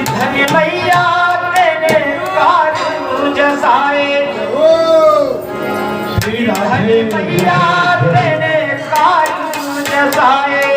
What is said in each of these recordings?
धन मैया तेरे कारज जसाए, धन मैया तेरे कारज जसाए,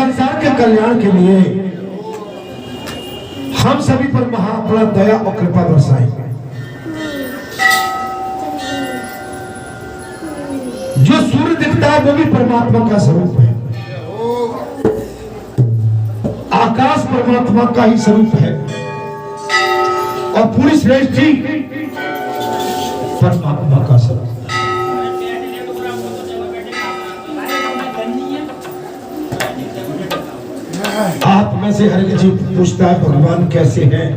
संसार के कल्याण के लिए हम सभी पर अपना दया और कृपा बरसाएंगे। जो सूर्य दिखता है वो भी परमात्मा का स्वरूप है, आकाश परमात्मा का ही स्वरूप है और पूरी सृष्टि परमात्मा का स्वरूप है। आप में से हर किसी पूछता है भगवान कैसे हैं,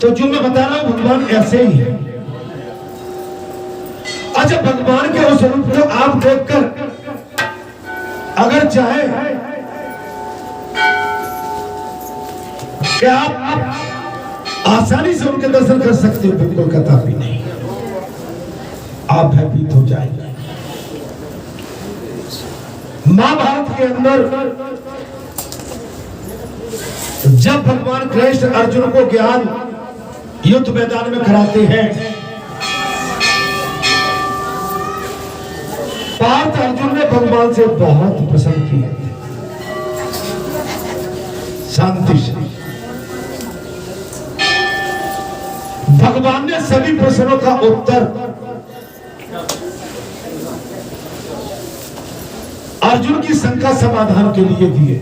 तो जो मैं बता रहा हूं भगवान ऐसे ही है। अच्छा, भगवान के उस स्वरूप को आप देखकर अगर चाहे कि आप आसानी से उनके दर्शन कर सकते हो, बिल्कुल कदापि नहीं, आप भयभीत हो जाएंगे। महाभारत के अंदर जब भगवान कृष्ण अर्जुन को ज्ञान युद्ध मैदान में कराते हैं, पार्थ अर्जुन ने भगवान से बहुत प्रसन्न किए थे, शांति से। भगवान ने सभी प्रश्नों का उत्तर अर्जुन की शंका समाधान के लिए दिए।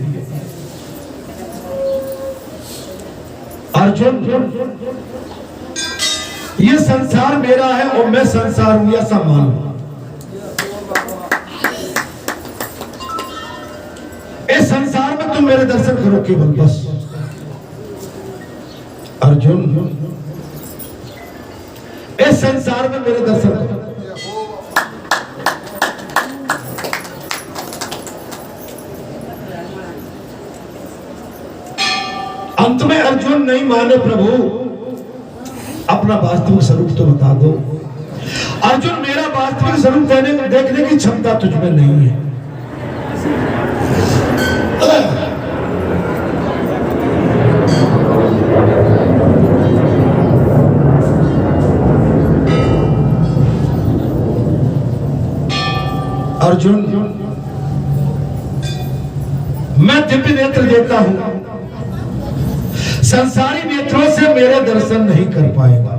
अर्जुन, ये संसार मेरा है और मैं संसार हूं, ऐसा मानो। इस संसार में तुम मेरे दर्शन करो केवल, बस। अर्जुन, इस संसार में मेरे दर्शन करो। अंत में अर्जुन नहीं माने, प्रभु अपना वास्तविक स्वरूप तो बता दो। अर्जुन, मेरा वास्तविक स्वरूप देखने की क्षमता तुझमें नहीं है। अर्जुन, मैं दिव्य नेत्र देता हूं, संसारी नेत्रों से मेरे दर्शन नहीं कर पाएगा।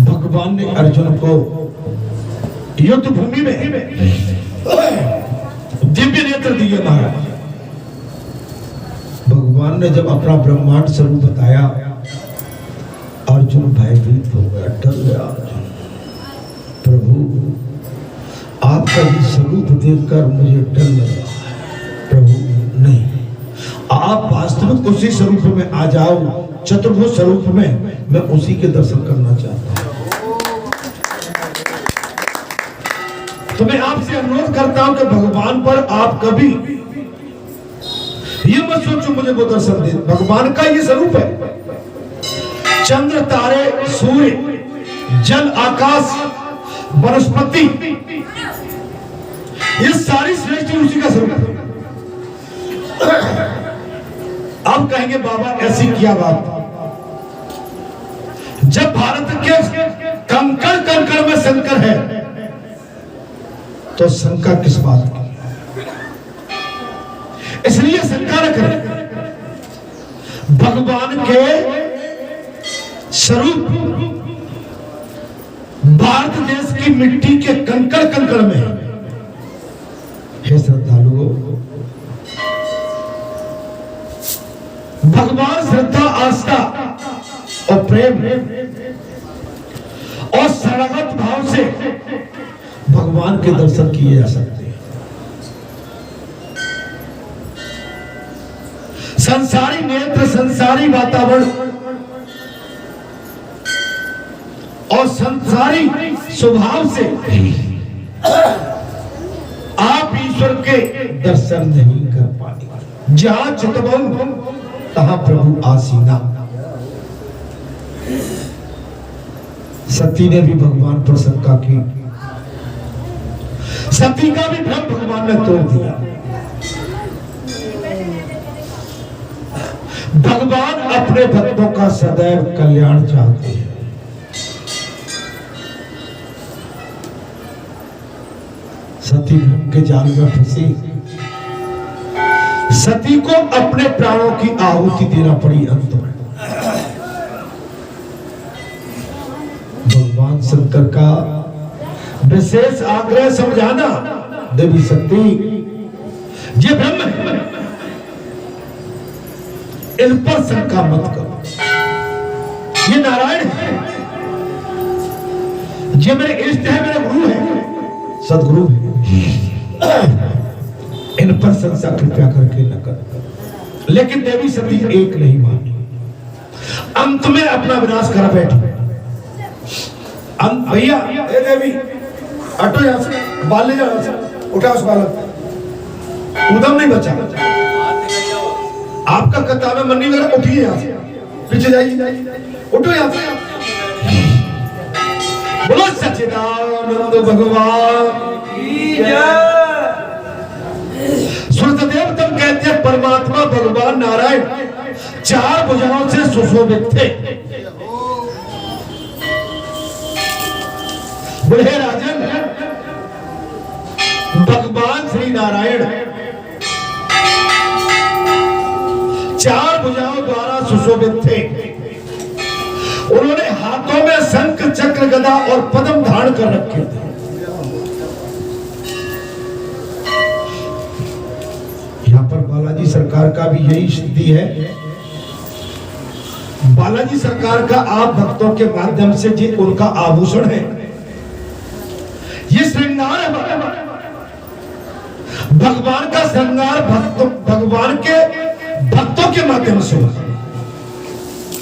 भगवान ने अर्जुन को युद्ध भूमि में दिव्य नेत्र दिए महाराज। भगवान ने जब अपना ब्रह्मांड स्वरूप बताया, अर्जुन भयभीत हो गया, डर गया। प्रभु, आपका ये स्वरूप देखकर मुझे डर लग रहा है। प्रभु नहीं, आप वास्तविक उसी स्वरूप में आ जाओ, चतुर्भुज स्वरूप में, मैं उसी के दर्शन करना चाहता हूं। तो मैं आपसे अनुरोध करता हूं कि भगवान पर आप कभी ये मत सोचो मुझे वो दर्शन दे। भगवान का ये स्वरूप है। चंद्र, तारे, सूर्य, जल, आकाश, वनस्पति, ये सारी सृष्टि उसी का स्वरूप है। अब कहेंगे बाबा ऐसी क्या बात, जब भारत के कंकड़ कंकड़ में शंकर है तो शंका किस बात की? इसलिए शंका न करें। भगवान के स्वरूप भारत देश की मिट्टी के कंकड़ कंकड़ में है। हे श्रद्धालुओं, भगवान श्रद्धा, आस्था और प्रेम और शरणागत भाव से भगवान के दर्शन किए जा सकते हैं। संसारी नेत्र, संसारी वातावरण और संसारी स्वभाव से आप ईश्वर के दर्शन नहीं कर पाएंगे। जहां चितवन तहां प्रभु आसीना। सती ने भी भगवान पर शंका की, सती का भी भ्रम भगवान ने तोड़ दिया। भगवान अपने भक्तों का सदैव कल्याण चाहते हैं। सती भ्रम के जाल में फंसी। सती को अपने प्राणों की आहुति देना पड़ी अंत में। भगवान शंकर का विशेष आग्रह समझाना, देवी सती ये ब्रह्म है, इन पर शंका मत करो। ये नारायण है, ये मेरे इष्ट है, मेरे गुरु है, सदगुरु है, इन पर संशय कृपया करके न कर। लेकिन देवी सती एक नहीं मानी, अंत में अपना विनाश कर बैठी। भैया ए देवी हटो यहां से, बाल ले जाओ से, उठा उस बालक, उदम नहीं बचा। आपका कतार में मन नहीं लग रहा, उठिए यहां से, पीछे जाइए, उठो यहां से। बोलो सच्चिदानंद भगवान की जय। सूर्यदेव तब कहते हैं परमात्मा भगवान नारायण चार भुजाओं से सुशोभित थे। बोले राजन, भगवान श्री नारायण चार भुजाओं द्वारा सुशोभित थे। उन्होंने हाथों में शंख चक्र गदा और पद्म धारण कर रखे थे। यहां पर बालाजी सरकार का भी यही स्थिति है। बालाजी सरकार का आप भक्तों के माध्यम से जी उनका आभूषण है, ये श्रृंगार है। भगवान का श्रृंगार भगवान के भक्तों के माध्यम से हुआ।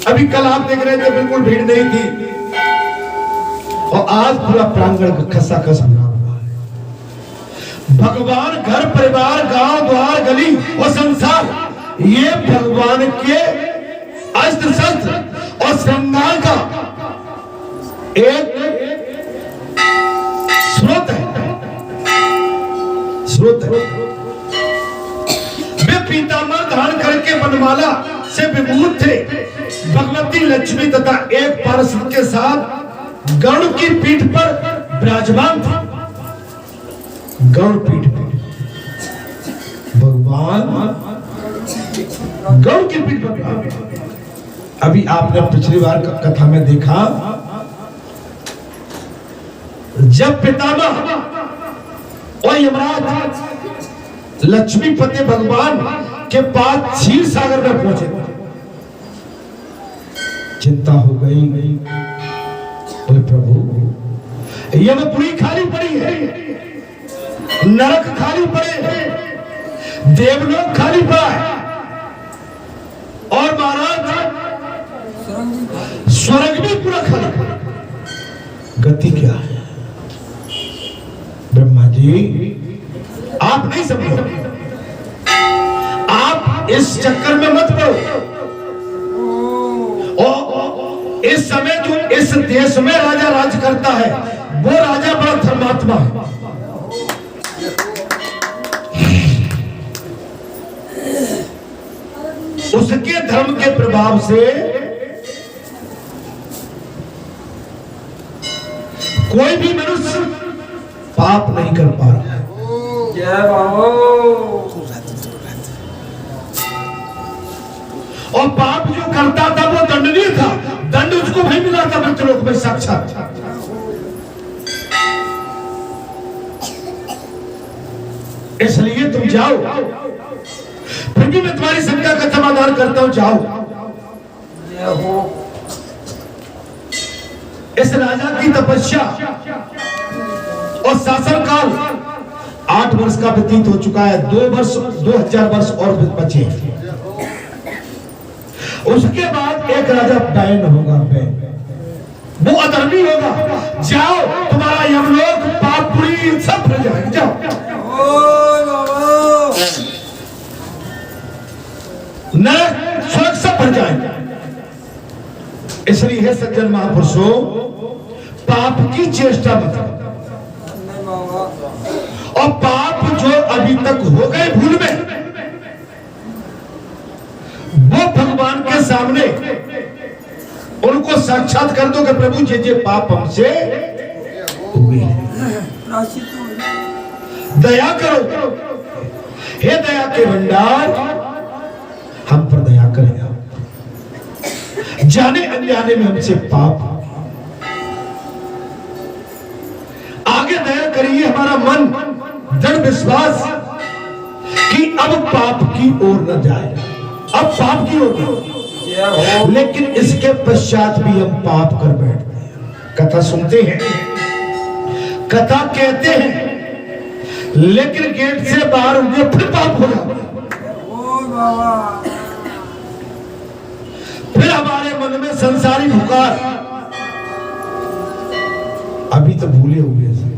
अभी कल आप देख रहे थे बिल्कुल भीड़ नहीं थी, और आज पूरा प्रांगण खसाखस भरा हुआ है। भगवान घर परिवार गांव द्वार गली और संसार, ये भगवान के अस्त्र शस्त्र और श्रृंगार का एक स्रोत है। वे पीताम्बर धारण करके बनमाला से विभूत थे। भगवती लक्ष्मी तथा एक पार्षद के साथ गरुड़ की पीठ पर विराजमान थे। गरुड़ पीठ पर भगवान गरुड़ की पीठ पर। अभी आपने पिछली बार कथा में देखा, जब पितामह और यमराज लक्ष्मीपति भगवान के पास क्षीर सागर में पहुंचे, चिंता हो गई। बोले प्रभु यमपुरी खाली पड़ी है, नरक खाली पड़े हैं, देवलोक खाली पड़ा है, और महाराज स्वर्ग भी पूरा खाली पड़ा। गति क्या है? ब्रह्मा जी आप नहीं समझो, आप इस चक्कर में मत पड़ो। और इस समय जो इस देश में राजा राज करता है, वो राजा बड़ा धर्मात्मा है। उसके धर्म के प्रभाव से कोई भी मनुष्य पाप नहीं कर पा रहा है। और पाप जो करता था वो दंडनीय था, दंड उसको भी मिला था मृत्युलोक में साक्षात। इसलिए तुम जाओ, फिर भी मैं तुम्हारी शंका का समाधान करता हूं, जाओ। इस राजा की तपस्या और शासन काल 8 वर्ष का व्यतीत हो चुका है। 2000 वर्ष और बचे। उसके बाद एक राजा बैन होगा, वो अधर्मी होगा। जाओ, तुम्हारा यमलोक पापपुरी सब भर जाएगा, जाओ। नरक स्वर्ग सब भर जाएगा। इसलिए सज्जन महापुरुषों, पाप की चेष्टा मत करो। और पाप जो अभी तक हो गए भूल में, वो भगवान के सामने उनको साक्षात कर दो कि प्रभु ये पाप हमसे हुए। दया करो। हे दया के भंडार, हम पर दया करें। जाने अनजाने में हमसे पाप, आगे दया करिए हमारा मन दृढ़ विश्वास कि अब पाप की ओर न जाए, अब पाप की ओर न। लेकिन इसके पश्चात भी हम पाप कर बैठते हैं। कथा सुनते हैं, कथा कहते हैं, लेकिन गेट से बाहर उन्हें फिर पाप हो जाता है। फिर हमारे मन में संसारी पुकार, अभी तो भूले हुए से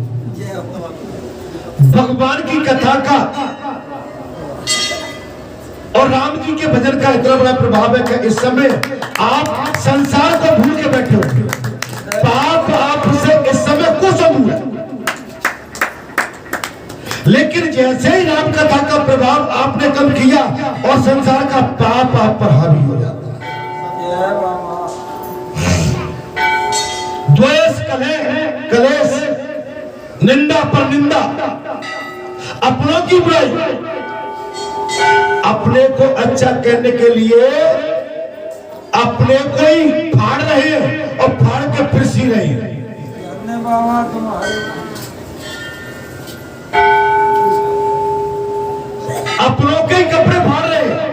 भगवान की कथा का और राम जी के भजन का इतना बड़ा प्रभाव है कि इस समय आप संसार को भूल के बैठे होंगे। पाप आपसे इस समय कुछ दूर है, लेकिन जैसे ही राम कथा का प्रभाव आपने कम किया और संसार का पाप आप पर हावी हो जाता है। द्वेष, कलेश, निंदा पर निंदा, अपनों की बुराई, अपने को अच्छा कहने के लिए अपने को ही फाड़ रहे हैं और फाड़ के फिर सी रहे हैं। अपनों के ही कपड़े फाड़ रहे हैं,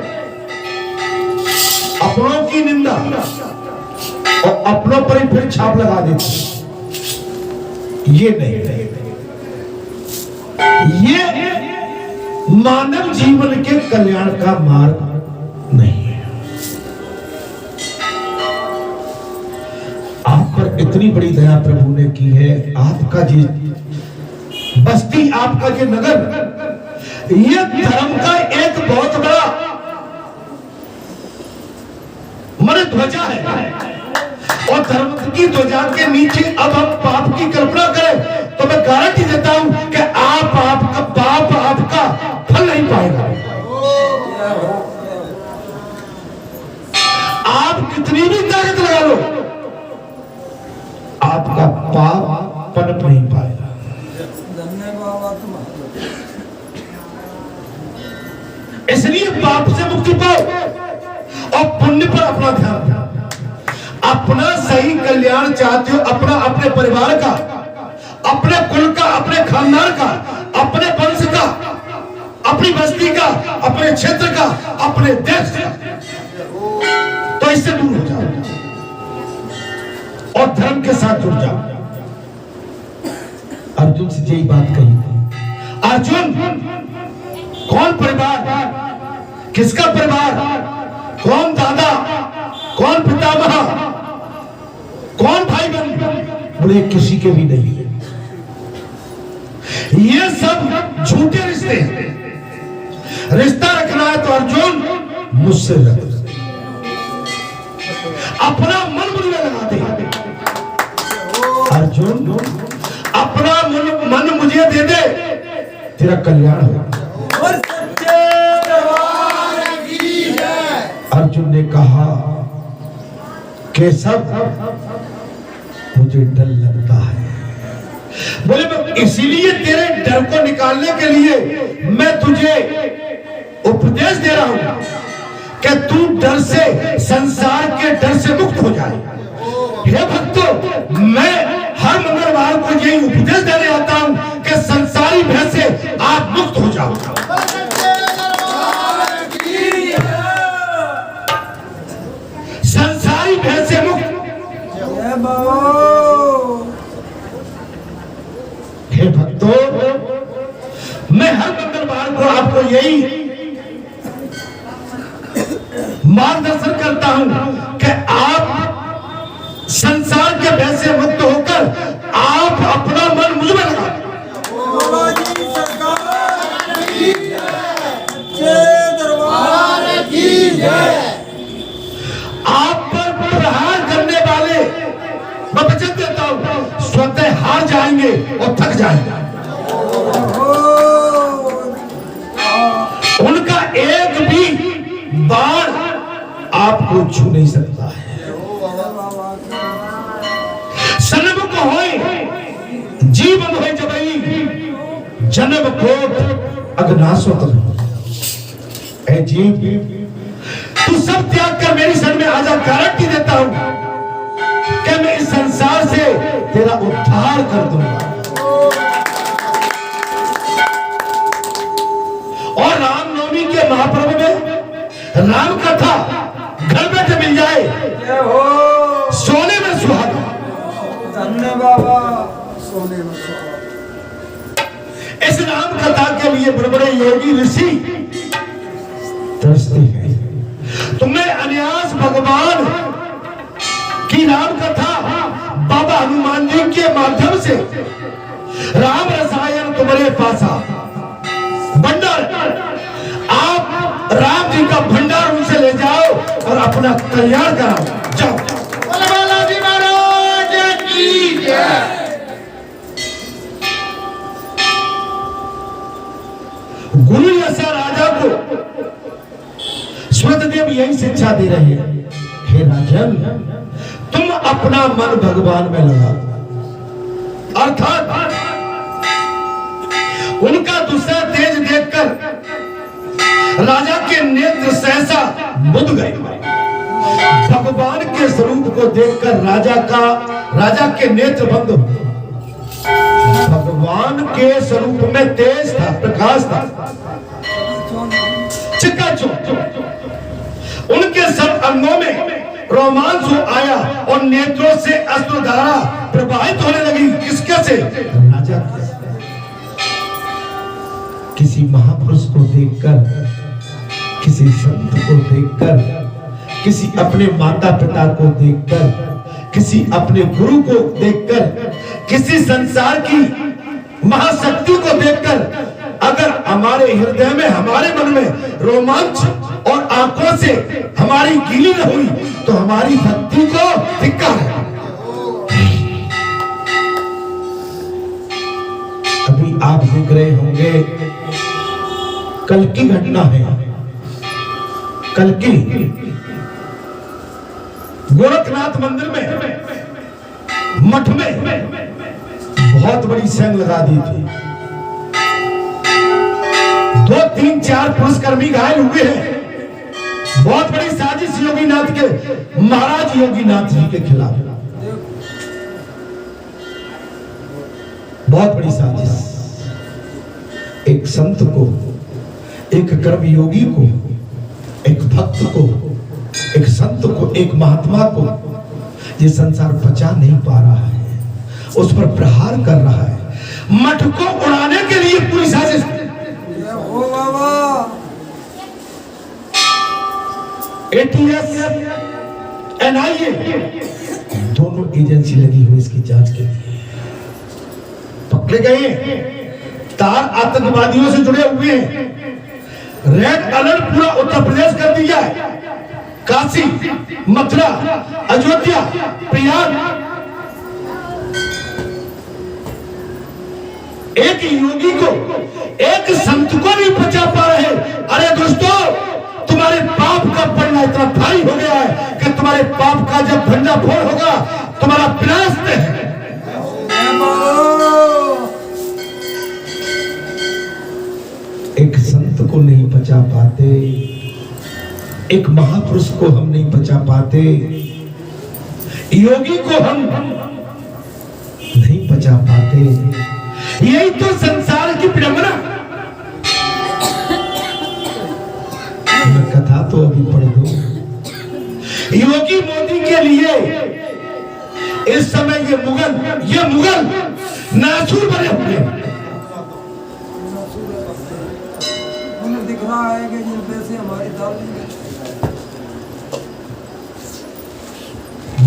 अपनों की निंदा और अपनों पर ही फिर छाप लगा देते। ये नहीं, ये मानव जीवन के कल्याण का मार्ग नहीं है। आप पर इतनी बड़ी दया प्रभु ने की है। आपका जी बस्ती, आपका ये नगर, ये धर्म का एक बहुत बड़ा मन ध्वजा है, और धर्म की ध्वजा के नीचे अब हम पाप की कल्पना करें तो मैं गारंटी देता हूं कि आपका पाप आपका फल नहीं पाएगा। आप कितनी भी ताकत लगा लो, आपका पाप पनप नहीं पाएगा। इसलिए पाप से मुक्ति पाओ और पुण्य पर अपना ध्यान दो। अपना सही कल्याण चाहते हो, अपना, अपने परिवार का, अपने कुल का, अपने खानदान का, अपने वंश का, अपनी बस्ती का, अपने क्षेत्र का, अपने देश का, तो इससे दूर हो जाओ और धर्म के साथ जुड़ जाओ। अर्जुन से यही बात कही थी। अर्जुन, कौन परिवार, किसका परिवार, कौन दादा, कौन पितामह, कौन भाई बहन, बोले किसी के भी नहीं है। ये सब झूठे रिश्ते हैं। रिश्ता रखना है तो अर्जुन मुझसे रख, अपना मन मुझ में लगा दे। अर्जुन, अपना मन मुझे दे दे, तेरा कल्याण होगा। अर्जुन ने कहा, केशव मुझे डर लगता है। बोले मैं इसीलिए तेरे डर को निकालने के लिए मैं तुझे उपदेश दे रहा हूं कि तू डर से, संसार के डर से मुक्त हो जाए। हे भक्तों, मैं हर मंगलवार को यही उपदेश देने आता हूं कि संसारी भय से आप मुक्त हो जाओ। संसारी भय से मुक्त। हे भक्तों, मैं हर मंगलवार को आपको यही मार्गदर्शन करता हूं कि आप संसार के भय से मुक्त होकर आप अपना मन मुझ में लगा। आप पर प्रहार करने वाले मैं वचन देता हूं स्वतः हार जाएंगे और थक जाएंगे। उनका एक भी बाण आपको छू नहीं सकता है। सन्मुख होए जीवन होए जबई जन्म कोट अग्नाशोत ऐ जीव, तू सब त्याग कर मेरी शरण में आजा। गारंटी देता हूं कि मैं इस संसार से तेरा उद्धार कर दूंगा। और रामनवमी के महापर्व में राम कथा घर बैठे मिल जाए, सोने में सुहागा। धन्य बाबा, सोने में सुहागा। इस राम कथा के लिए बड़े बड़े योगी ऋषि तरसते हैं। तुम्हें अन्यास भगवान की राम कथा बाबा हनुमान जी के माध्यम से राम रसायन तुम्हारे पास आ भंडार, आप राम जी का भंडार उनसे ले जाओ और अपना कल्याण कराओ। जाओ। बालाजी महाराज की जय। गुरु जैसा राजा को स्वतदेव यही शिक्षा दे रहे हैं, हे राजन, तुम अपना मन भगवान में लगा, अर्थात उनका दूसरा तेज देखकर राजा के नेत्र सहसा बुझ गए। भगवान के स्वरूप को देखकर राजा के नेत्र बंद हो। भगवान के स्वरूप में तेज था, प्रकाश था, चिकाचौक। उनके सब अंगों में रोमांच आया और नेत्रों से अश्रुधारा प्रवाहित होने लगी। किसके से? राजा के। किसी महापुरुष को देखकर, किसी संत को देखकर, किसी अपने माता पिता को देखकर, किसी अपने गुरु को देखकर, किसी संसार की महाशक्ति को देखकर अगर हमारे हृदय में, हमारे मन में रोमांच और आंखों से हमारी गीली न हुई तो हमारी भक्ति को धिक्कार है। अभी आप देख रहे होंगे, कल की घटना है, कल की गोरखनाथ मंदिर में, मठ में बहुत बड़ी सेंग लगा दी थी। 2, 3, 4 पुलिसकर्मी घायल हुए हैं। बहुत बड़ी साजिश योगीनाथ के, महाराज योगीनाथ जी के खिलाफ, बहुत बड़ी साजिश। एक संत को, एक कर्म योगी को, एक भक्त को, एक संत को, एक महात्मा को ये संसार बचा नहीं पा रहा है, उस पर प्रहार कर रहा है। मठ को उड़ाने के लिए पूरी साजिश। ATS, NIA दोनों एजेंसी लगी हुई इसकी जांच के लिए। पकड़े गए तार आतंकवादियों से जुड़े हुए हैं। रेड अलर्ट पूरा उत्तर प्रदेश कर दिया है। काशी, मथुरा, अयोध्या, प्रयाग, एक योगी को, एक संत को नहीं बचा पा रहे। अरे दोस्तों, तुम्हारे पाप का पड़ना इतना भारी हो गया है कि तुम्हारे पाप का जब भंडाफोड़ होगा तुम्हारा विनाश है। एक संत को नहीं बचा पाते, एक महापुरुष को हम नहीं बचा पाते, योगी को हम नहीं बचा पाते। यही तो संसार की विडंबना। मैं कथा तो अभी पढ़ दूं। योगी मोदी के लिए इस समय ये मुगल नासूर बने हुए हैं। दिख रहा है कि जिन पैसे हमारी दाल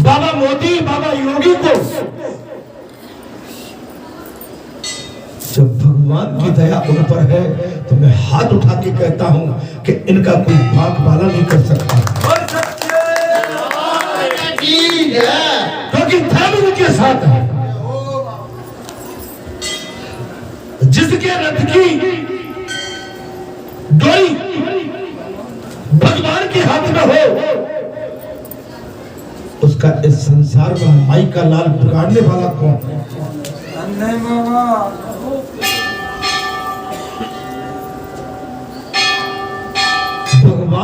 बाबा मोदी, बाबा योगी को जब भगवान की दया उन पर है तो मैं हाथ उठा के कहता हूं कि इनका कोई बाप वाला नहीं कर सकता, क्योंकि धर्म उनके साथ है। जिसके रथ की डोरी भगवान के हाथ में हो, उसका इस संसार में माई का लाल बिगाड़ने वाला कौन है?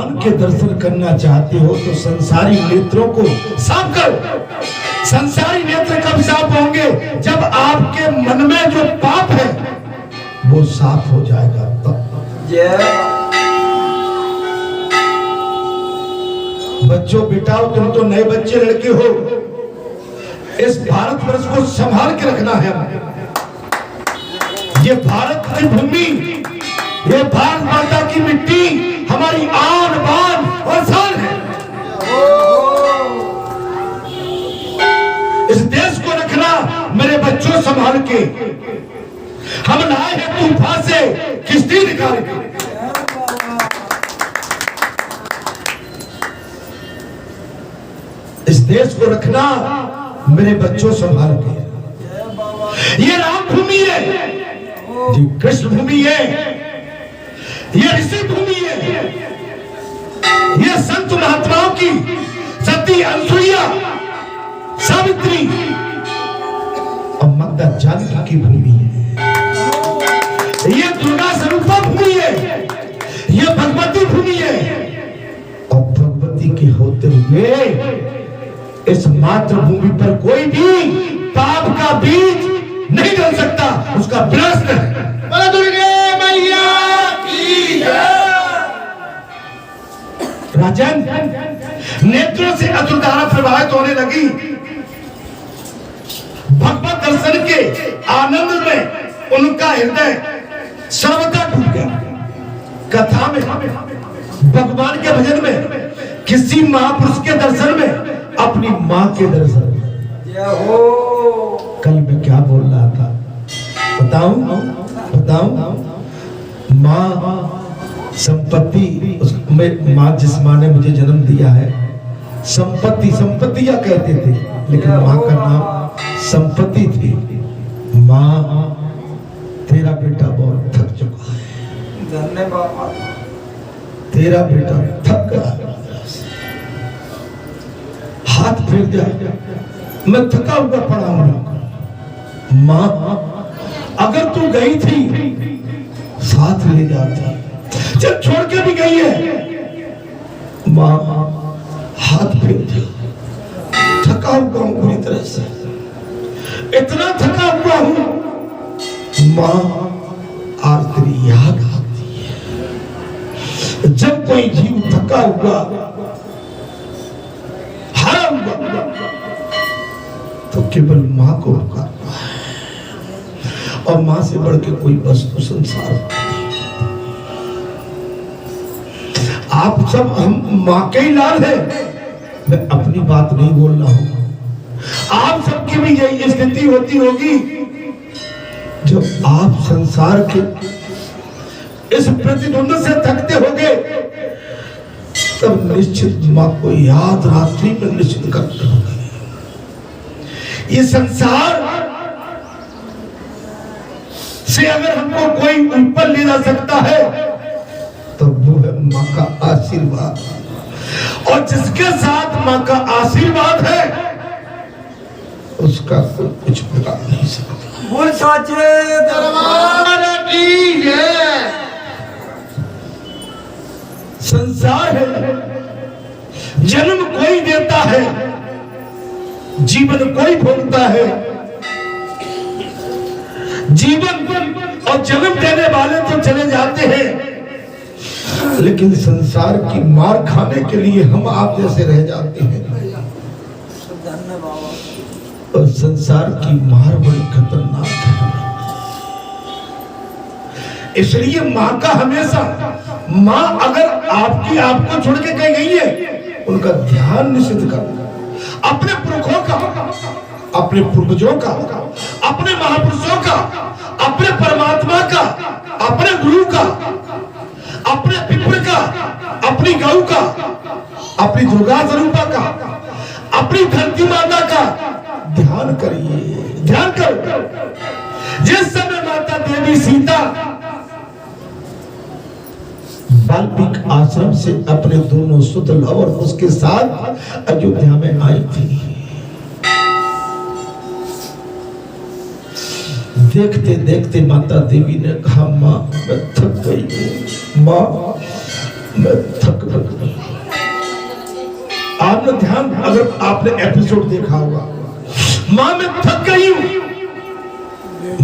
भगवान के दर्शन करना चाहते हो तो संसारी नेत्रों को साफ करो। संसारी नेत्र कब साफ होंगे? जब आपके मन में जो पाप है वो साफ हो जाएगा तब। बच्चों बेटाओ, तुम तो नए बच्चे लड़के हो, इस भारतवर्ष को संभाल के रखना है। ये भारत की भूमि, ये भारत माता की मिट्टी हमारी आन बान और शान है। इस देश को रखना मेरे बच्चों संभाल के। हम लाए हैं तूफान से किश्ती निकाल के। इस देश को रखना मेरे बच्चों संभाल के। ये राम भूमि है, ये कृष्ण भूमि है, ये ऋषि भूमि है, ये संत महात्माओं की सती अनसुईया, सावित्री और माता जानकी की भूमि है। ये दुर्गा स्वरूपा भूमि है, ये भगवती भूमि है। और भगवती के होते हुए इस मातृभूमि पर कोई भी पाप का बीज नहीं डल सकता, उसका विनाश है। बोलो दुर्गे मैया की जय। राजन, नेत्रों से अश्रुधारा प्रवाहित होने लगी। भगवत दर्शन के आनंद में उनका हृदय सर्वथा डूब गया। कथा में, भगवान के भजन में, किसी महापुरुष के दर्शन में, अपनी मां के दर्शन में। कल मैं क्या बोल रहा था बताऊं? मां संपत्ति, मां जिस मां ने मुझे जन्म दिया है, संपत्तियां कहते थे, लेकिन मां का नाम संपत्ति थी। मां, तेरा बेटा बहुत थक चुका है। धन्यवाद। तेरा बेटा थक गया, हाथ फेर दिया, मैं थका हुआ पड़ा हूं। मां, अगर तू गई थी साथ ले जाती, जब छोड़ के भी गई है। मां, हाथ फेर दिया, थका हुआ हूं पूरी तरह से, इतना थका हुआ हूं। मां, आज तेरी याद आती है। जब कोई जीव थका हुआ, हारा हुआ, तो केवल मां को पुकारता है। और मां से बढ़ के कोई वस्तु संसार नहीं। आप सब हम मां के ही लाल हैं। मैं अपनी बात नहीं बोल रहा हूं, आप सबकी भी यही स्थिति होती होगी। जब आप संसार के इस प्रतिद्वंद से थकते होगे, तब निश्चित मां को याद रात्रि में निश्चित करते होगे। ये संसार से अगर हमको कोई ऊपर ले जा सकता है तो वो है मां का आशीर्वाद। और जिसके साथ मां का आशीर्वाद है उसका कोई कुछ बिगाड़ नहीं सकता। बोल साचे दरबार की जय। संसार है, जन्म कोई देता है, जीवन कोई भोगता है। जीवन और जन्म देने वाले तो चले जाते हैं, लेकिन संसार की मार खाने के लिए हम आप जैसे रह जाते हैं। और संसार की मार बड़ी खतरनाक है। इसलिए मां का हमेशा, मां अगर आपको छोड़ के कहीं गई है, उनका ध्यान निश्चित करना, अपने पुरखों का, अपने पूर्वजों का, अपने महापुरुषों का, अपने परमात्मा का, अपने गुरु का, अपने पितर का, अपनी गौ का, अपनी दुर्गा स्वरूपा का, अपनी धरती माता का ध्यान करिए। ध्यान करो। जिस समय माता देवी सीता वाल्मीकि आश्रम से अपने दोनों सुतल और उसके साथ अयोध्या में आई थी, देखते देखते माता देवी ने कहा, मां मैं थक गई हूं। मां मैं थक गया। आपने ध्यान, अगर आपने एपिसोड देखा होगा, मां मैं थक गई हूं,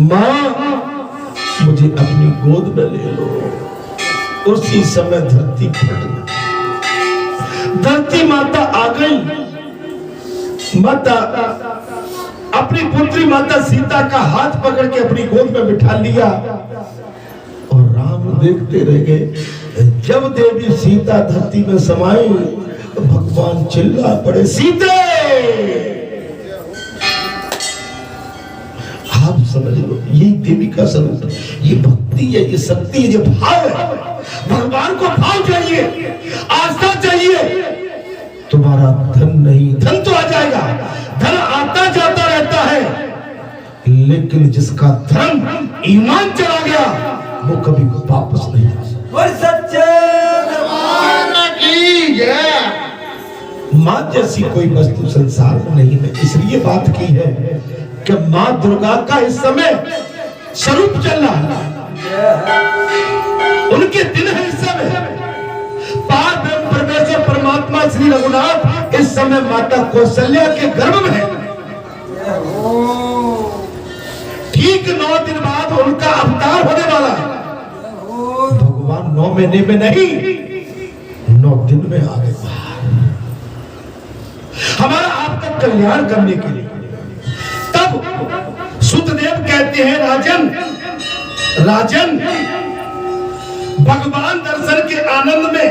मां मुझे अपनी गोद में ले लो। उसी समय धरती फट गई, धरती माता आ गई। माता अपनी पुत्री माता सीता का हाथ पकड़ के अपनी गोद में बिठा लिया और राम देखते रह गए। जब देवी सीता धरती में समाई, भगवान चिल्ला पड़े, सीते! आप समझ लो, यही देवी का स्वरूप है, ये भक्ति है, ये शक्ति है, ये भाव है। भगवान को भाव चाहिए, आस्था चाहिए। तुम्हारा धन नहीं, धन तो आ जाएगा, धन आता जाता रहता है, लेकिन जिसका धर्म ईमान चला गया वो कभी वापस नहीं आ सकता। और सच्चे दरबार की जय। मां जैसी कोई वस्तु संसार में नहीं है। इसलिए बात की है कि मां दुर्गा का इस समय स्वरूप चल रहा है, उनके दिन है इस समय। पार ब्रह्म परमेश्वर परमात्मा श्री रघुनाथ इस समय माता कौशल्या के गर्भ में है। ठीक 9 दिन बाद उनका अवतार होने वाला है। भगवान 9 महीने में नहीं, 9 दिन में आ गए हमारा आपका कल्याण करने के लिए। तब सुतदेव कहते हैं, राजन भगवान दर्शन के आनंद में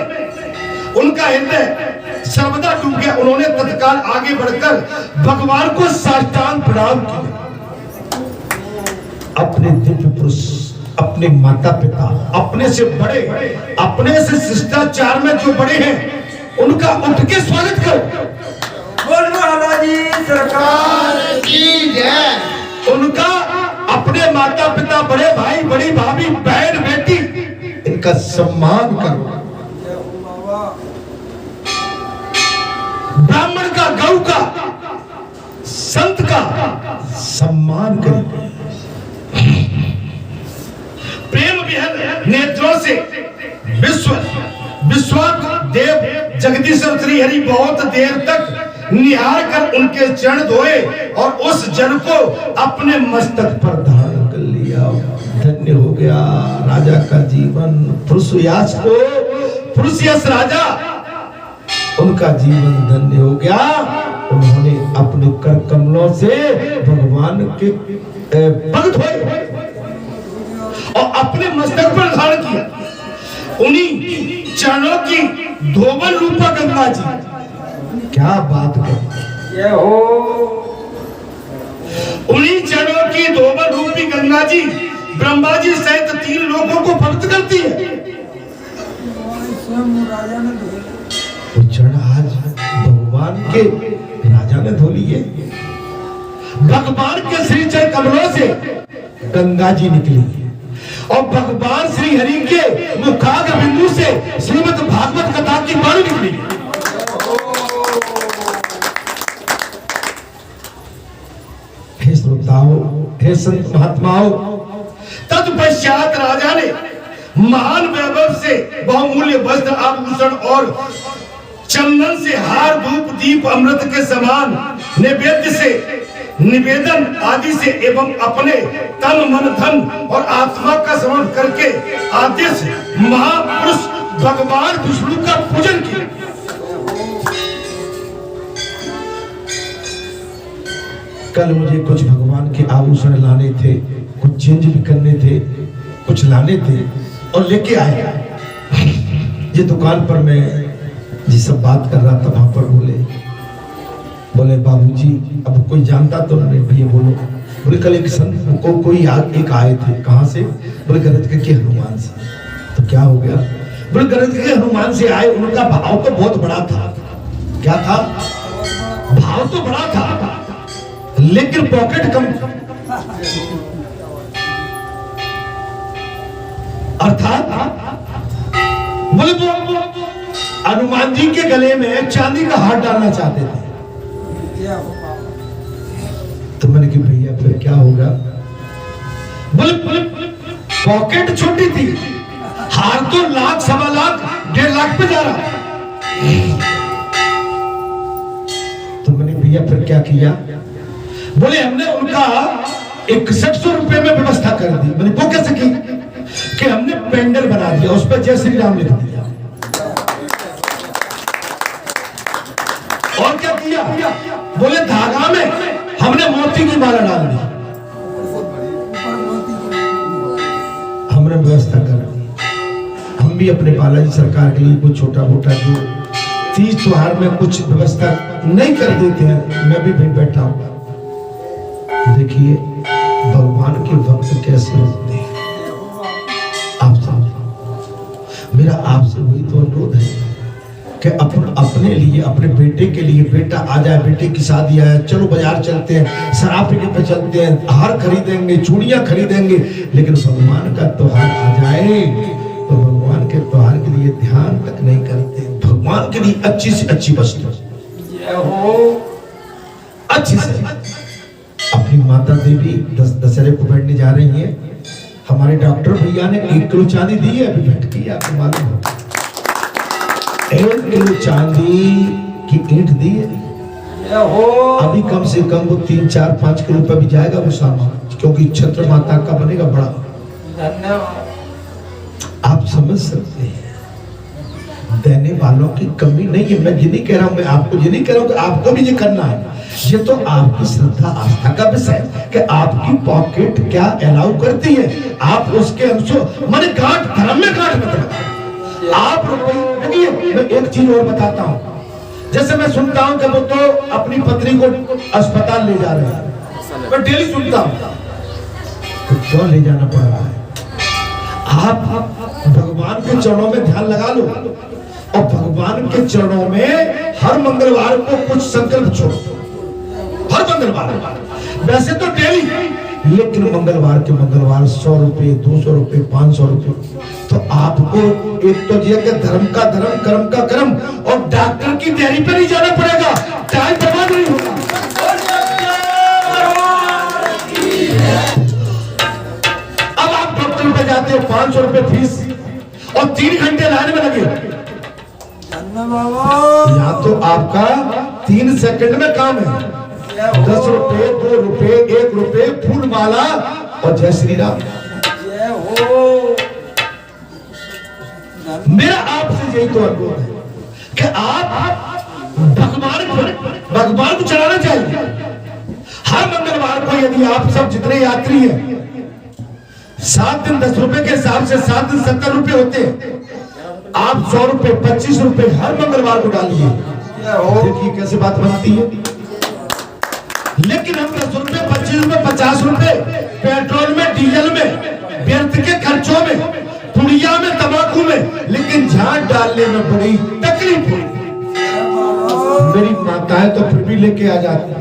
उनका हृदय सर्वदा डूब गया। उन्होंने तत्काल आगे बढ़कर भगवान को साष्टांग प्रणाम किया। अपने दिव्य पुरुष, अपने माता पिता, अपने से बड़े, अपने से शिष्टाचार में जो बड़े हैं, उनका उठ के स्वागत करो। बोल महाराजी सरकार की जय। उनका अपने माता पिता, बड़े भाई, बड़ी भाभी, बहन, बेटी, इनका सम्मान करो। ब्राह्मण का, गौ का, संत का सम्मान करो। प्रेम विहन नेत्रों से विश्वास देव जगदीश्वर श्री हरि बहुत देर तक निहार कर उनके चरण धोए और उस जल को अपने मस्तक पर धारण कर लिया। धन्य हो गया राजा का जीवन। पुरुष यश राजा, उनका जीवन धन्य हो गया। उन्होंने अपने कर कमलों से भगवान के पग धोए और अपने मस्तक पर धारण किया। उन्हीं चरणों की धोबन रूपा गंगा जी, क्या बात कर, उन्हीं चरणों की धोबन रूपी गंगा जी ब्रह्मा जी सहित 3 लोगों को पवित्र करती है। वो चरण आज भगवान के राजा ने धो लिए। भगवान के श्री चरण कमलों से गंगा जी निकली और भगवान श्री हरि के मुखाग्र बिंदु से श्रीमद् भागवत कथा की बाणी निकली। हे श्रोताओं, हे संत महात्माओं, तत्पश्चात राजा ने महान वैभव से बहुमूल्य वस्त्र, आभूषण और चंदन से हार, धूप, दीप, अमृत के समान नैवेद्य से, निवेदन आदि से एवं अपने तन, मन, धन और आत्मा का समर्पण करके आदेश महापुरुष भगवान विष्णु का पूजन किया। कल मुझे कुछ भगवान के आभूषण लाने थे, कुछ चेंज भी करने थे, कुछ लाने थे और लेके आया। ये दुकान पर मैं जिस सब बात कर रहा था, वहां पर बोले बाबूजी, अब कोई जानता तो नहीं, भैया बोलो। बोले कल एक संत को कोई एक आए थे, कहां से? बोले गरज के हनुमान से। तो क्या हो गया? बोले गरज के हनुमान से आए, उनका भाव तो बहुत बड़ा था। क्या था? भाव तो बड़ा था, लेकिन पॉकेट कम। अर्थात बोले हनुमान जी के गले में चांदी का हार डालना चाहते थे। तो मैंने कहा भैया फिर क्या होगा? बोले पॉकेट छोटी थी, हार तो लाख, सवा लाख, 1.5 लाख पे जा रहा। तो मैंने भैया फिर क्या किया? बोले हमने उनका 6100 रुपए में व्यवस्था कर दी। मैंने वो कैसे की? कि हमने पेंडल बना दिया, उस पर जय श्री राम लिख दिया। और क्या किया? बोले धागा में हमने मोती की माला डाल दी। हमने व्यवस्था कर दी। हम भी अपने बालाजी सरकार के लिए कुछ छोटा मोटा जो तीज त्योहार में कुछ व्यवस्था नहीं कर देते हैं, मैं भी बैठा हूं। देखिए भगवान के भक्त कैसे होते हैं। आप समझो, मेरा आपसे वही तो अनुरोध है कि अपने लिए, अपने बेटे के लिए, बेटा आ जाए, बेटे की शादी आए, चलो बाजार चलते हैं, शराब पीने पे चलते हैं, हार खरीदेंगे, चूड़ियां खरीदेंगे, लेकिन भगवान का त्योहार आ जाए तो भगवान के त्योहार के लिए ध्यान तक नहीं करते। भगवान के लिए अच्छी से अच्छी वस्तु, अच्छी से। अपनी माता देवी दशहरे को बैठने जा रही है, हमारे डॉक्टर भैया ने 1 किलो चांदी दी है, अभी भेंट की, आपको मालूम है। 1 किलो चांदी की ईंट दी है। अभी कम से कम वो 3, 4, 5 किलो पे भी जाएगा वो सामान, क्योंकि छत्र माता का बनेगा बड़ा। धन्यवाद। आप समझ सकते हैं, देने वालों की कमी नहीं है। मैं ये नहीं कह रहा हूं, मैं आपको ये नहीं कह रहा हूं कि आपको भी ये करना है। ये तो आपकी श्रद्धा आस्था का विषय है कि आपकी पॉकेट क्या अलाउ करती है, आप उसके अनुसार मन गांठ, धर्म में गांठ मतलब आप रुपये। मैं एक चीज और बताता हूँ, जैसे मैं सुनता हूँ कि वो तो अपनी पत्नी को अस्पताल ले जा रहे हैं, मैं डेली सुनता हूँ, तो क्यों ले जाना पड़ रहा है? आप भगवान के चरणों में ध्यान लगा लो और भगवान के चरणों में हर मंगलवार को कुछ संकल्प छोड़ो, हर मंगलवार। वैसे तो डेली, लेकिन मंगलवार के मंगलवार 100 रुपए, 200 रुपए, 500 रुपए। तो आपको एक तो ये कि धर्म का धर्म, कर्म का कर्म, और डॉक्टर की तैयारी पे नहीं जाना पड़ेगा, टाइम बर्बाद नहीं होगा। अब आप डॉक्टर पे जाते हो, 500 रुपए फीस और 3 घंटे लाइन में लगे। यहाँ तो आपका 3 सेकंड में काम है। 10 रुपए, 2 रुपए, 1 रुपए, फूल माला और जय श्री राम। मेरा आपसे यही तो अनुरोध है कि आप भगवान को चलाना चाहिए। हर मंगलवार को यदि आप सब जितने यात्री हैं, 7 दिन 10 रुपए के हिसाब से 7 दिन 70 रुपए होते हैं, आप 100 रुपए, 25 रुपए हर मंगलवार को डालिए। देखिए कैसे बात बनती है। लेकिन हम 10 रुपए, 25 रुपए, 50 रुपए पेट्रोल में, डीजल में, व्यर्थ के खर्चों में, पुड़िया में, तंबाकू में, लेकिन झाड़ डालने में बड़ी तकलीफ हुई। मेरी माताएं तो फिर भी लेके आ जाती भाई।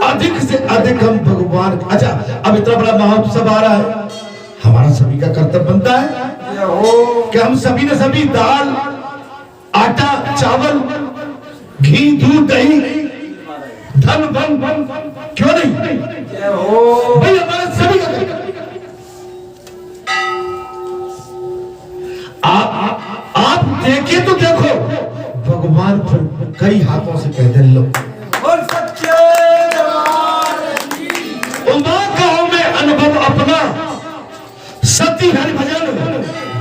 अधिक से अधिक हम भगवान। अच्छा, अब इतना बड़ा महोत्सव आ रहा है, हमारा सभी का कर्तव्य बनता है कि हम सभी ने सभी दाल, आटा, चावल, घी, दूध, दही, धन, क्यों नहीं भाई, हमारा सभी का कर्तव्य। आप देखे तो देखो, भगवान फिर कई हाथों से कहते हैं, लो और सच्चे उमा कहो मैं अनुभव अपना, सती हरि भजन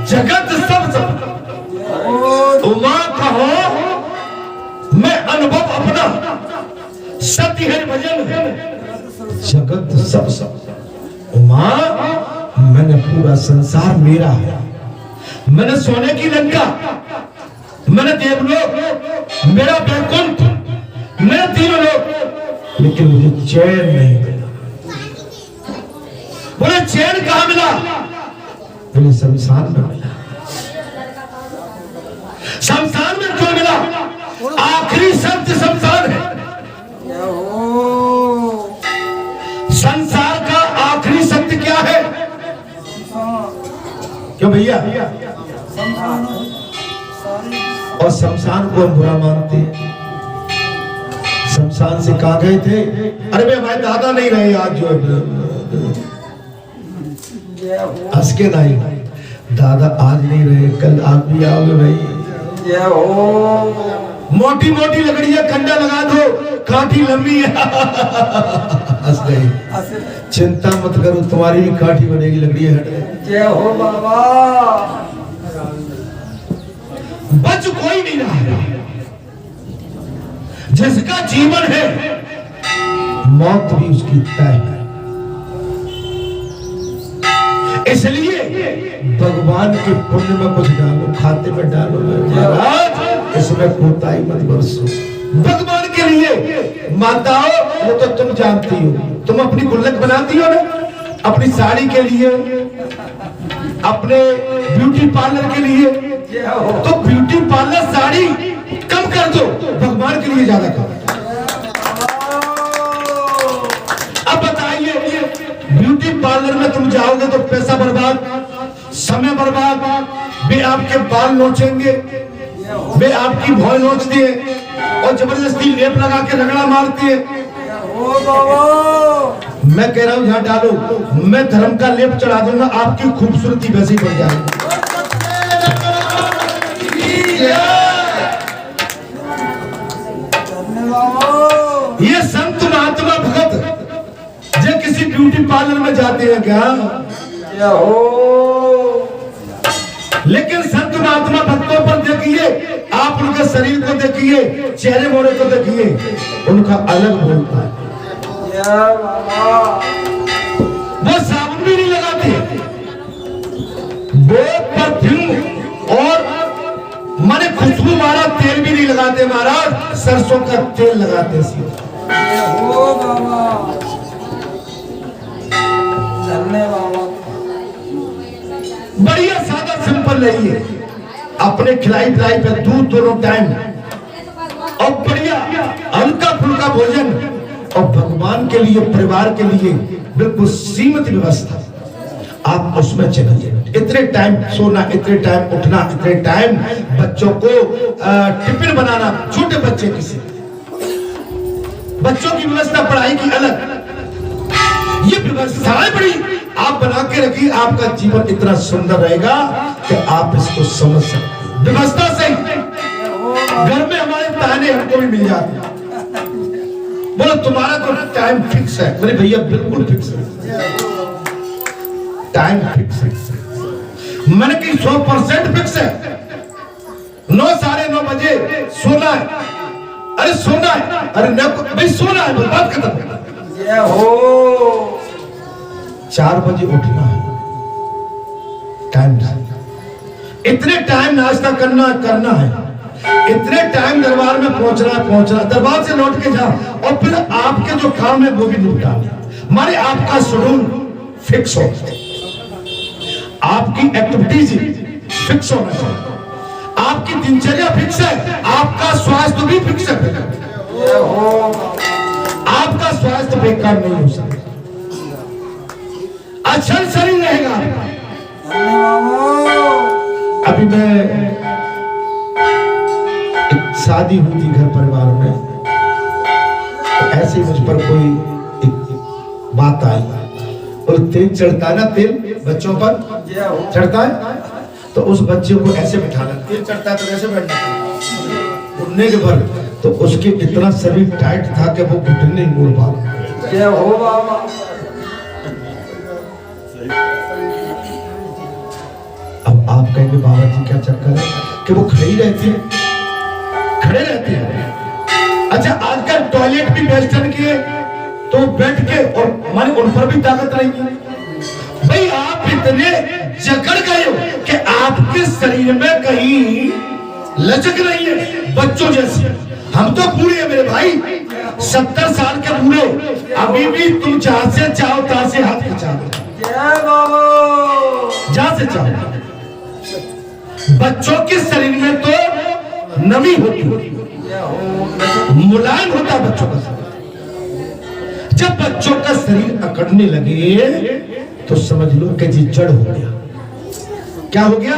जगत सब। उमा कहो मैं अनुभव अपना, सती हरि भजन जगत सब। उमा, मैंने पूरा संसार मेरा है, मैंने सोने की लंका, मैंने देवलोक, मेरा बैकुंठ, मेरे 3 लोग, लेकिन मुझे चैन नहीं मिला। बोले चैन कहां मिला? बोले शमशान में मिला। शमशान में क्यों मिला? आखिरी सत्य शमशान है। संसार का आखिरी सत्य क्या है? क्यों भैया? और शमशान को हम बुरा मानते हैं। शमशान से कहाँ गए थे? अरे भाई हमारे दादा नहीं रहे आज जो जय हो हंस के नहीं, दादा आज नहीं रहे, कल आप भी आओगे भाई। जय हो। मोटी मोटी लकड़ियां कंडा लगा दो, काठी लंबी है। हंस गई। चिंता मत करो, तुम्हारी भी काठी बनेगी, लकड़ियां हट गई। जय हो बाबा। बच कोई नहीं रहा है, जिसका जीवन है मौत भी उसकी तय है। इसलिए भगवान के पुण्य में कुछ डालो, खाते में डालो महाराज, इसमें कोताही मत बरसो। भगवान के लिए माताओं, वो तो तुम जानती हो, तुम अपनी गुल्लक बनाती हो ना अपनी साड़ी के लिए, अपने ब्यूटी पार्लर के लिए, जय हो। तो ब्यूटी पार्लर साड़ी कम कर दो, भगवान के लिए ज्यादा करो। अब बताइए, ब्यूटी पार्लर में तुम जाओगे तो पैसा बर्बाद, समय बर्बाद, वे आपके बाल नोचेंगे, वे आपकी भौं नोचती है और जबरदस्ती लेप लगा के रगड़ा मारती है। ओ बाबा। मैं कह रहा हूं यहां डालो, मैं धर्म का लेप चढ़ा दूंगा, आपकी खूबसूरती वैसी बढ़ जाएगी। ये संत महात्मा भगत जो किसी ब्यूटी पार्लर में जाते हैं क्या? जय हो। लेकिन संत महात्मा भक्तों पर देखिए, आप उनके शरीर को देखिए, चेहरे मोड़े को देखिए, उनका अलग बोलता है। जय बाबा। वो साबुन भी नहीं लगाते, वो परफ्यूम और माने खुशबू वाला तेल भी नहीं लगाते महाराज, सरसों का तेल लगाते सीधा। जय हो बाबा। धन्यवाद। बढ़िया सादा सिंपल रहिए, अपने खिलाई पिलाई पे दूध दोनों टाइम और बढ़िया हल्का फुल्का भोजन, और भगवान के लिए, परिवार के लिए बिल्कुल सीमित व्यवस्था, आप उसमें चलिए। इतने टाइम सोना, इतने टाइम उठना, इतने टाइम बच्चों को टिफिन बनाना, छोटे बच्चे किसी बच्चों की व्यवस्था, पढ़ाई की अलग, ये व्यवस्थाएं बड़ी आप बना के रखिए, आपका जीवन इतना सुंदर रहेगा कि आप इसको समझ सकते। व्यवस्था से घर में हमारे ताने हमको भी मिल जाते हैं, बोलो तुम्हारा तो टाइम फिक्स है, मेरे भैया बिल्कुल फिक्स है, टाइम फिक्स है, मैंने कि 100% फिक्स है। 9 साढ़े 9 बजे सोना है, अरे सोना है, अरे भाई सोना है, बात खत्म। जय हो। 4 बजे उठना है, टाइम से, इतने टाइम नाश्ता करना है, इतने टाइम दरबार में पहुंचना, दरबार से लौट के जाओ और फिर आपके जो काम है वो भी निपटाना, माने आपका शेड्यूल फिक्स हो, आपकी एक्टिविटीज फिक्स होना चाहिए, आपकी दिनचर्या फिक्स है, आपका स्वास्थ्य भी फिक्स है। जय हो। आपका स्वास्थ्य बेकार नहीं हो सकता, अच्छा शरीर रहेगा। अभी मैं एक शादी हुई थी घर परिवार में, तो ऐसे ही मुझ पर कोई एक बात आई, और तेल चढ़ता है ना, तेल बच्चों पर चढ़ता है, तो उस बच्चे को ऐसे बिठाना, तेल चढ़ता है तो ऐसे बैठना, उड़ने के भर, तो उसके इतना शरीर टाइट था कि वो घुटने नहीं मोड़ पा रहा। जय हो बाबा। अब आप कहेंगे बाबा जी क्या चक्कर है कि वो खड़े ही रहते हैं, खड़े रहते हैं। अच्छा आजकल टॉयलेट भी वेस्टर्न किए, तो बैठ के, और माने उन पर भी ताकत नहीं है। भाई आप इतने जकड़ गए हो कि आपके शरीर में कहीं लचक नहीं है, बच्चों जैसे। हम तो बूढ़े हैं मेरे भाई, 70 साल के बूढ़े, अभी भी तुम जहां से चाहो तहां से हाथ खिंचा दो, जय बाबा। जहां से चाहो। बच्चों के शरीर में तो नमी होती है, मुलायम होता है बच्चों का शरीर। जब बच्चों का शरीर अकड़ने लगे तो समझ लो कि जी जड़ हो गया। क्या हो गया?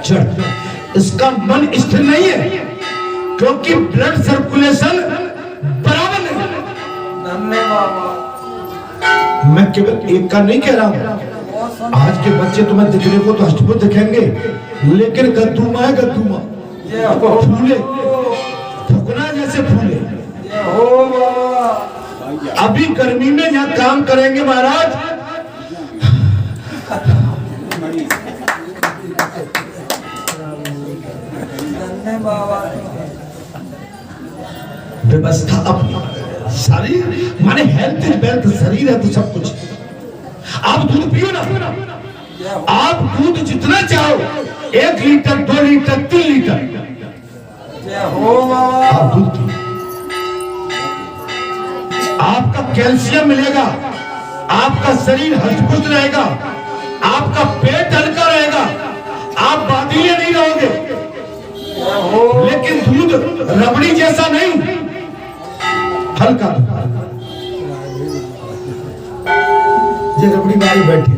जड़। इसका मन स्थिर नहीं है, क्योंकि ब्लड सर्कुलेशन बराबर धन्य बाबा। मैं केवल एक का नहीं कह रहा हूँ। आज के बच्चे तुम्हें दिखने को तो अष्टभुज दिखेंगे, लेकिन गद्दूमा है गद्दूमा, फूले फुकना जैसे फूले। हो बाबा। अभी गर्मी में यहाँ काम करेंगे महाराज, धन्य बाबा। व्यवस्था अपनी, शरीर माने हेल्थ इज वेल्थ, शरीर है तो सब कुछ। आप दूध पियो ना, आप दूध जितना चाहो, 1 लीटर 2 लीटर 3 लीटर हो बाबा। आप दूध पियो, आपका कैल्शियम मिलेगा, आपका शरीर हष्ट-पुष्ट रहेगा, आपका पेट हल्का रहेगा, आप बादीले नहीं रहोगे। लेकिन दूध रबड़ी जैसा नहीं, हल्का दूध। ये रबड़ी वाली बैठी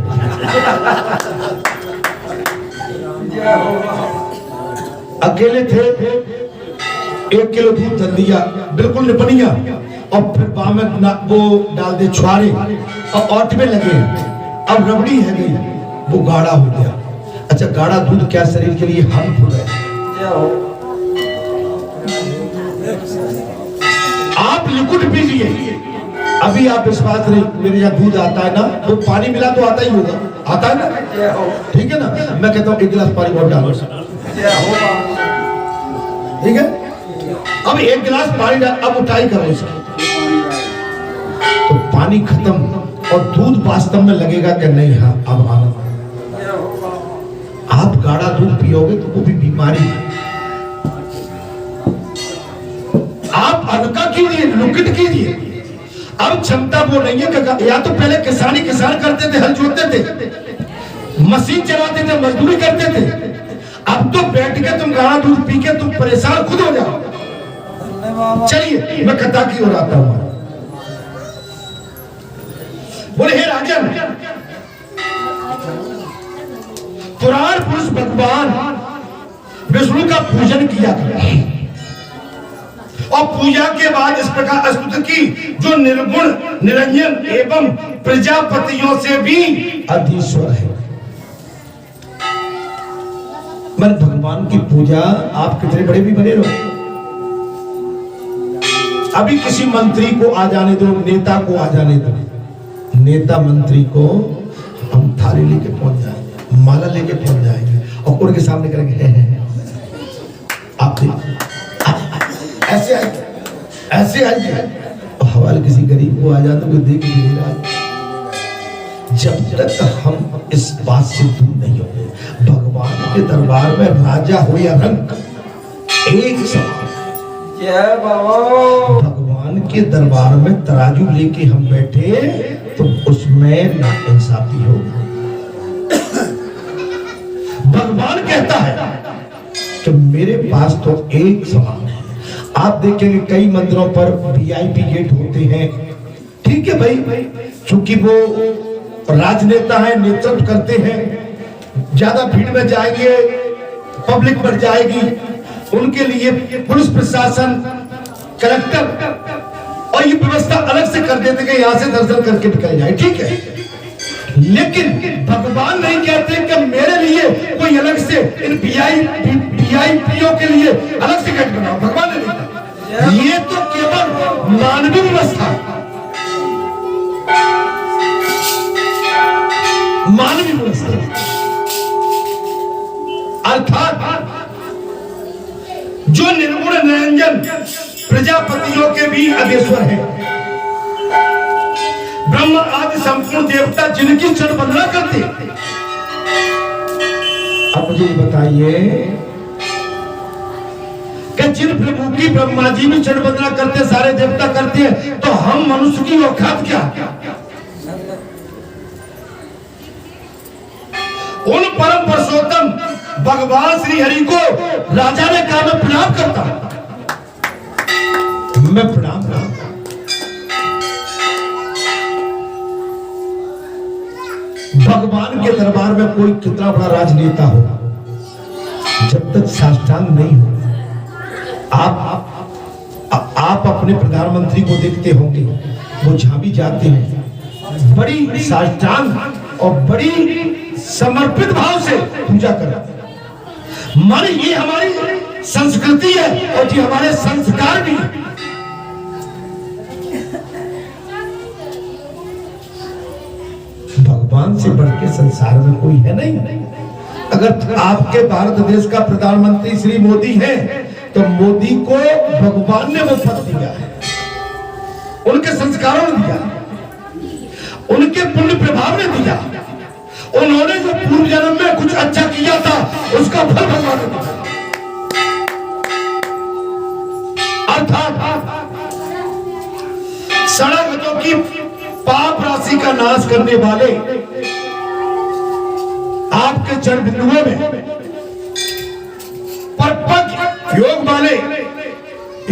अकेले थे, 1 किलो दूध धर दिया, बिल्कुल निपनिया, और फिर बामे वो डाल दे छुआरे और ऑट में लगे। अब रबड़ी है गई, वो गाढ़ा हो गया। अच्छा, गाढ़ा दूध क्या शरीर के लिए हार्मफुल है? आप लिक्विड पीजिए। अभी आप विश्वास नहीं, मेरे यहाँ दूध आता है ना, वो पानी मिला तो आता ही होगा, आता है ना, ठीक है ना। मैं कहता हूँ 1 गिलास पानी और डालो, ठीक है। अब 1 गिलास पानी डाल, अब उठाई करो इसको, तो पानी खत्म और दूध वास्तव में लगेगा कि नहीं। हाँ, अब आना। आप गाढ़ा दूध पियोगे तो वो भी बीमारी है। आप हल्का कीजिए, लुकिट कीजिए। अब क्षमता वो नहीं है कि या तो पहले किसान करते थे, हल जोतते थे, मशीन चलाते थे, मजदूरी करते थे। अब तो बैठ के तुम गाढ़ा दूध पी के तुम परेशान खुद हो जाओ। चलिए मैं कथा की ओर आता हूं। बोले हे राजन, पुराण पुरुष भगवान विष्णु का पूजन किया करते, और पूजा के बाद इस प्रकार स्तुति की, जो निर्गुण निरंजन एवं प्रजापतियों से भी अधीश्वर है। मन भगवान की पूजा आप कितने बड़े भी बने रहो। अभी किसी मंत्री को आ जाने दो, नेता को आ जाने दो, नेता मंत्री को हम थाली लेके पहुंच जाएंगे, माला लेके पहुंच जाएंगे और उनके सामने करेंगे आप ऐसे आइए। हवाले किसी गरीब को आ जाते कोई देख नहीं रहा। जब तक हम इस बात से दूर नहीं होंगे, भगवान के दरबार में राजा हो या रंक एक समान। भगवान के दरबार में तराजू लेके हम बैठे तो उसमें नाइंसाफी होगी। भगवान कहता है कि मेरे पास तो एक समान है। आप देखेंगे कई मंदिरों पर वीआईपी गेट होते हैं, ठीक है भाई, क्योंकि वो राजनेता है, नेतृत्व करते हैं, ज्यादा भीड़ में जाएंगे, पब्लिक बढ़ जाएगी, उनके लिए पुलिस प्रशासन, कलेक्टर और ये व्यवस्था अलग से कर देते कि यहाँ से दर्शन करके निकल जाए, ठीक है। लेकिन भगवान नहीं कहते कि मेरे लिए कोई अलग से इन वीआईपीओ के लिए अलग से गेट बनाओ। भगवान ने नहीं कहा, ये तो केवल मानवीय व्यवस्था, मानवीय व्यवस्था, अर्थात जो निर्गुण निरंजन प्रजापतियों के भी अधीश्वर है, ब्रह्म आदि संपूर्ण देवता जिनकी चरण वंदना करते। अब मुझे बताइए कि जिन प्रभु की ब्रह्मा जी भी चरण वंदना करते, सारे देवता करते हैं, तो हम मनुष्य की औकात क्या? उन परम पुरुषोत्तम भगवान श्री हरि को राजा ने कहा मैं प्रणाम करता हूं, मैं प्रणाम करता हूं। भगवान के दरबार में कोई कितना बड़ा राजनेता हो, जब तक साष्टांग नहीं हो, आप अपने प्रधानमंत्री को देखते होंगे, वो जहां भी जाते हैं बड़ी साष्टांग और बड़ी समर्पित भाव से पूजा करते हैं। माने ये हमारी संस्कृति है और ये हमारे संस्कार भी है। भगवान से बढ़ के संसार में कोई है नहीं। अगर आपके भारत देश का प्रधानमंत्री श्री मोदी है तो मोदी को भगवान ने वो पद दिया है, उनके संस्कारों ने दिया, उनके पुण्य प्रभाव ने दिया। उन्होंने जो पूर्व जन्म में कुछ अच्छा किया था उसका फल भगवान ने दिया। अर्थात शरणागतों की पाप राशि का नाश करने वाले आपके चरण बिंदुओं में परपक योग वाले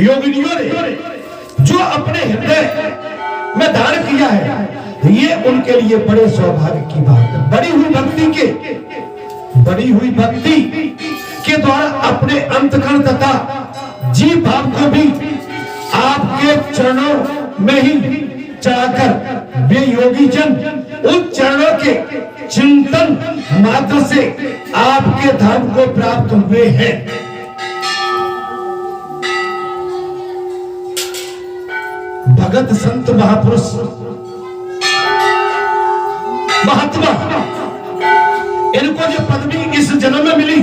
योगिनियों ने जो अपने हृदय में धारण किया है, ये उनके लिए बड़े सौभाग्य की बात है। बढ़ी हुई भक्ति के द्वारा अपने अंतकरण तथा जीव भाव को भी आपके चरणों में ही चढ़ाकर वे योगी जन उन चरणों के चिंतन मात्र से आपके धर्म को प्राप्त हुए हैं। भगत संत महापुरुष महात्मा, इनको जो पदवी इस जन्म में मिली,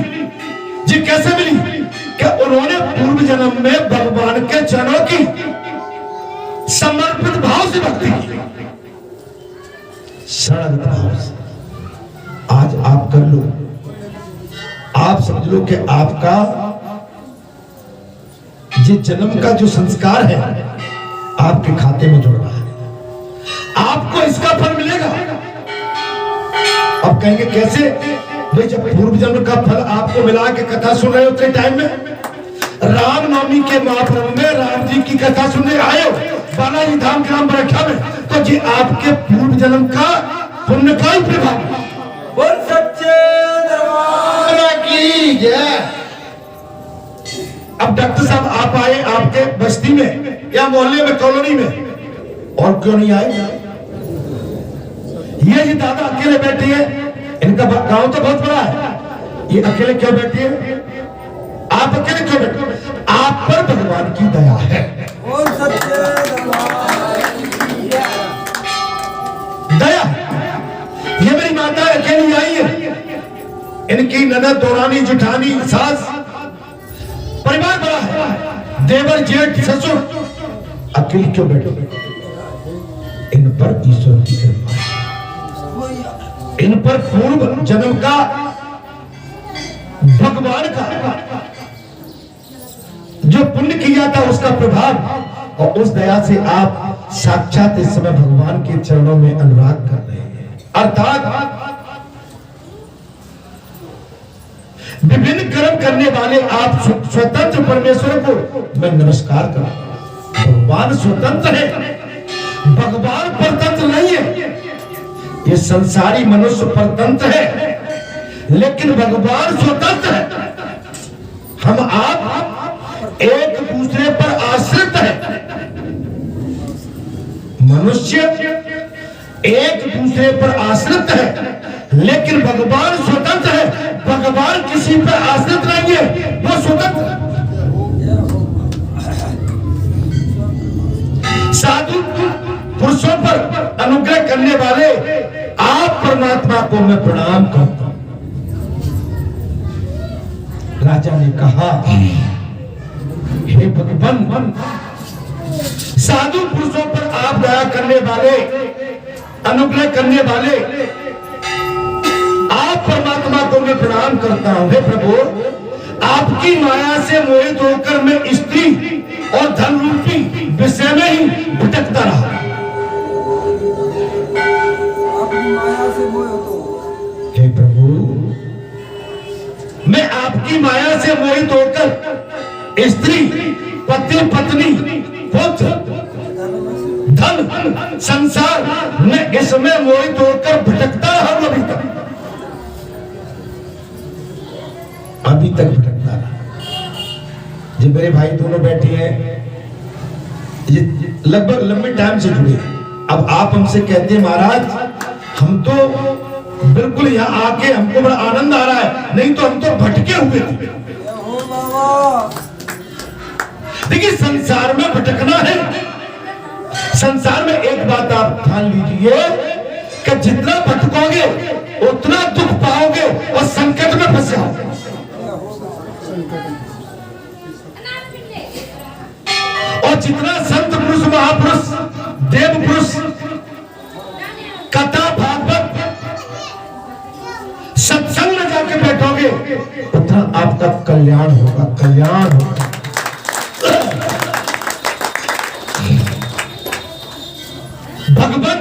जी कैसे मिली? कि उन्होंने पूर्व जन्म में भगवान के चरणों की समर्पित भाव से भक्ति की, शरणागत भाव से। आज आप कर लो, आप समझ लो कि आपका ये जन्म का जो संस्कार है आपके खाते में जुड़ रहा है, आपको इसका फल मिलेगा। अब कहेंगे कैसे? भाई जब पूर्व जन्म का फल आपको मिला के कथा सुन रहे होते टाइम में, रामनवमी के महापर्व में राम जी की कथा सुनने आए हो बालाजी धाम ग्राम बरखा में, तो जी आपके पूर्व जन्म का पुण्य का ही प्रभाव। बोल सच्चे दरबार की जय। अब डॉक्टर साहब आप आए आपके बस्ती में या मोहल्ले में कॉलोनी में, और क्यों नहीं आए? ये दादा अकेले बैठे हैं, इनका गांव तो बहुत बड़ा है, ये अकेले क्यों बैठे हैं? आप अकेले क्यों बैठे? आप पर भगवान की दया है। बोल सच्चे दरबार दया। ये मेरी माता अकेली आई है, इनकी ननद दौरानी जुठानी सास, परिवार बड़ा है, देवर जेठ ससुर, अकेले क्यों बैठे? इन पर ईश्वर की कृपा है, इन पर पूर्व जन्म का भगवान का जो पुण्य किया था उसका प्रभाव, और उस दया से आप साक्षात इस समय भगवान के चरणों में अनुराग कर रहे हैं। अर्थात विभिन्न कर्म करने वाले आप स्वतंत्र परमेश्वर को मैं नमस्कार करता हूं। भगवान स्वतंत्र है, भगवान परतंत्र नहीं है। ये संसारी मनुष्य परतंत्र है, लेकिन भगवान स्वतंत्र है। हम आप एक दूसरे पर आश्रित है। मनुष्य एक दूसरे पर आश्रित है, लेकिन भगवान स्वतंत्र है। भगवान किसी पर आश्रित नहीं है, वो स्वतंत्र। साधु पुरुषों पर अनुग्रह करने वाले आप परमात्मा को मैं प्रणाम करता हूं। राजा ने कहा, हे भगवान, साधु पुरुषों पर आप दया करने वाले, अनुग्रह करने वाले आप परमात्मा को मैं प्रणाम करता हूं। हे प्रभु, आपकी माया से मोहित होकर मैं स्त्री और धन रूपी विषय में ही भटकता रहा। आपकी माया से मोहित हो। हे प्रभु, मैं आपकी माया से मोहित होकर स्त्री, पति, पत्नी, पुत्र, धन, संसार में इसमें मोहित होकर भटकता रहा अभी तक भटकता रहा। जो मेरे भाई दोनों बैठे हैं, ये लगभग लंबे टाइम से जुड़े हैं। अब आप हमसे कहते हैं महाराज हम तो बिल्कुल यहाँ आके हमको बड़ा आनंद आ रहा है, नहीं तो हम तो भटके हुए थे। हो बाबा। देखिए संसार में भटकना है। संसार में एक बात आप ध्यान लीजिए कि जितना भटकोगे उतना दुख पाओगे और संकट में फंस जाओगे। और जितना संत पुरुष महापुरुष देव पुरुष कथा भागवत सत्संग में जाके बैठोगे उतना आपका कल्याण होगा, कल्याण होगा। भगवान